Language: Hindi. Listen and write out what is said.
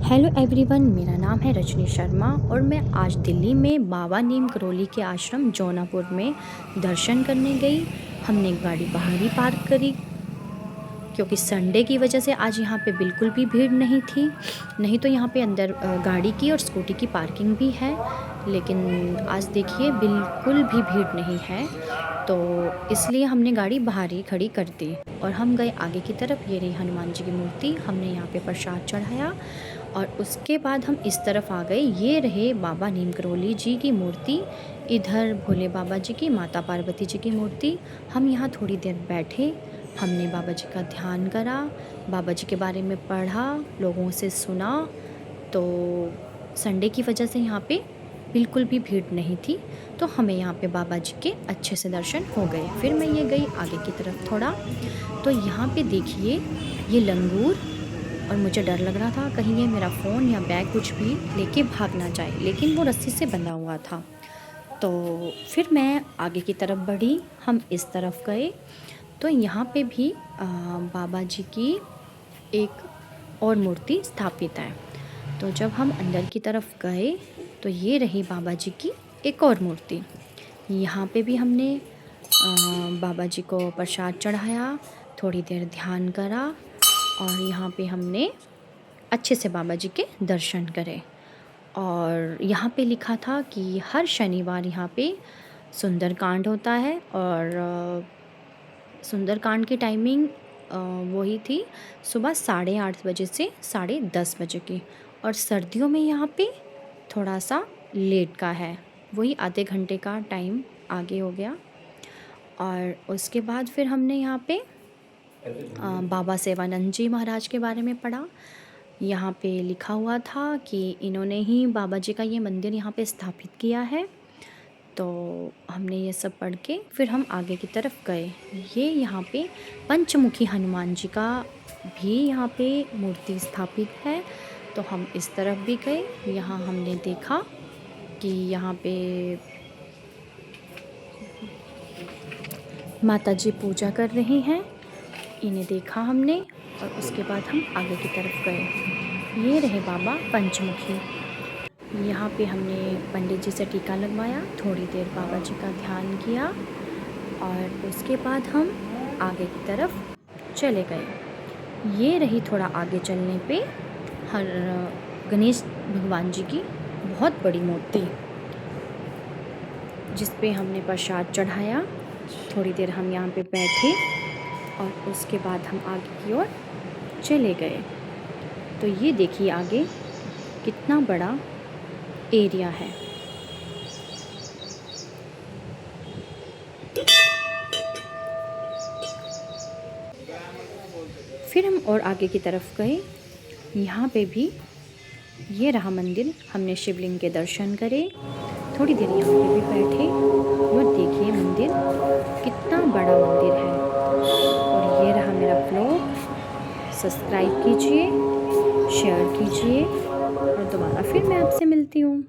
हेलो एवरीवन, मेरा नाम है रजनी शर्मा और मैं आज दिल्ली में बाबा नीम करोली के आश्रम जौनापुर में दर्शन करने गई। हमने गाड़ी बाहर ही पार्क करी क्योंकि संडे की वजह से आज यहाँ पे बिल्कुल भी भीड़ नहीं थी। नहीं तो यहाँ पे अंदर गाड़ी की और स्कूटी की पार्किंग भी है, लेकिन आज देखिए बिल्कुल भी भीड़ नहीं है, तो इसलिए हमने गाड़ी बाहर ही खड़ी कर दी और हम गए आगे की तरफ। ये रही हनुमान जी की मूर्ति, हमने यहाँ पे प्रसाद चढ़ाया और उसके बाद हम इस तरफ आ गए। ये रहे बाबा नीम करोली जी की मूर्ति, इधर भोले बाबा जी की, माता पार्वती जी की मूर्ति। हम यहाँ थोड़ी देर बैठे, हमने बाबा जी का ध्यान करा, बाबा जी के बारे में पढ़ा, लोगों से सुना। तो संडे की वजह से यहाँ पे बिल्कुल भी भीड़ नहीं थी, तो हमें यहाँ पे बाबा जी के अच्छे से दर्शन हो गए। फिर मैं ये गई आगे की तरफ थोड़ा, तो यहाँ पे देखिए ये लंगूर, और मुझे डर लग रहा था कहीं ये मेरा फ़ोन या बैग कुछ भी लेके भाग ना जाए, लेकिन वो रस्सी से बंधा हुआ था। तो फिर मैं आगे की तरफ बढ़ी, हम इस तरफ गए, तो यहाँ पे भी बाबा जी की एक और मूर्ति स्थापित है। तो जब हम अंदर की तरफ गए तो ये रही बाबा जी की एक और मूर्ति। यहाँ पे भी हमने बाबा जी को प्रसाद चढ़ाया, थोड़ी देर ध्यान करा और यहाँ पे हमने अच्छे से बाबा जी के दर्शन करे। और यहाँ पे लिखा था कि हर शनिवार यहाँ पे सुंदरकांड होता है, और सुंदरकांड की टाइमिंग वही थी सुबह 8:30 बजे से 10:30 बजे की, और सर्दियों में यहाँ पे थोड़ा सा लेट का है, वही आधे घंटे का टाइम आगे हो गया। और उसके बाद फिर हमने यहाँ पे बाबा सेवानंद जी महाराज के बारे में पढ़ा। यहाँ पे लिखा हुआ था कि इन्होंने ही बाबा जी का ये मंदिर यहाँ पे स्थापित किया है। तो हमने ये सब पढ़ के फिर हम आगे की तरफ गए। ये यहाँ पे पंचमुखी हनुमान जी का भी यहाँ पे मूर्ति स्थापित है, तो हम इस तरफ भी गए। यहाँ हमने देखा कि यहाँ पे माता जी पूजा कर रही हैं, इन्हें देखा हमने, और उसके बाद हम आगे की तरफ गए। ये रहे बाबा पंचमुखी। यहाँ पे हमने पंडित जी से टीका लगवाया, थोड़ी देर बाबा जी का ध्यान किया और उसके बाद हम आगे की तरफ चले गए। ये रही थोड़ा आगे चलने पे हर गणेश भगवान जी की बहुत बड़ी मूर्ति, जिस पे हमने प्रसाद चढ़ाया। थोड़ी देर हम यहाँ पे बैठे और उसके बाद हम आगे की ओर चले गए। तो ये देखिए आगे कितना बड़ा एरिया है। फिर हम और आगे की तरफ गए। यहाँ पे भी ये रहा मंदिर, हमने शिवलिंग के दर्शन करे, थोड़ी देर यहाँ पे भी बैठे और देखिए मंदिर कितना बड़ा मंदिर है। और ये रहा मेरा ब्लॉग, सब्सक्राइब कीजिए, शेयर कीजिए और दोबारा फिर मैं आपसे मिलती हूँ।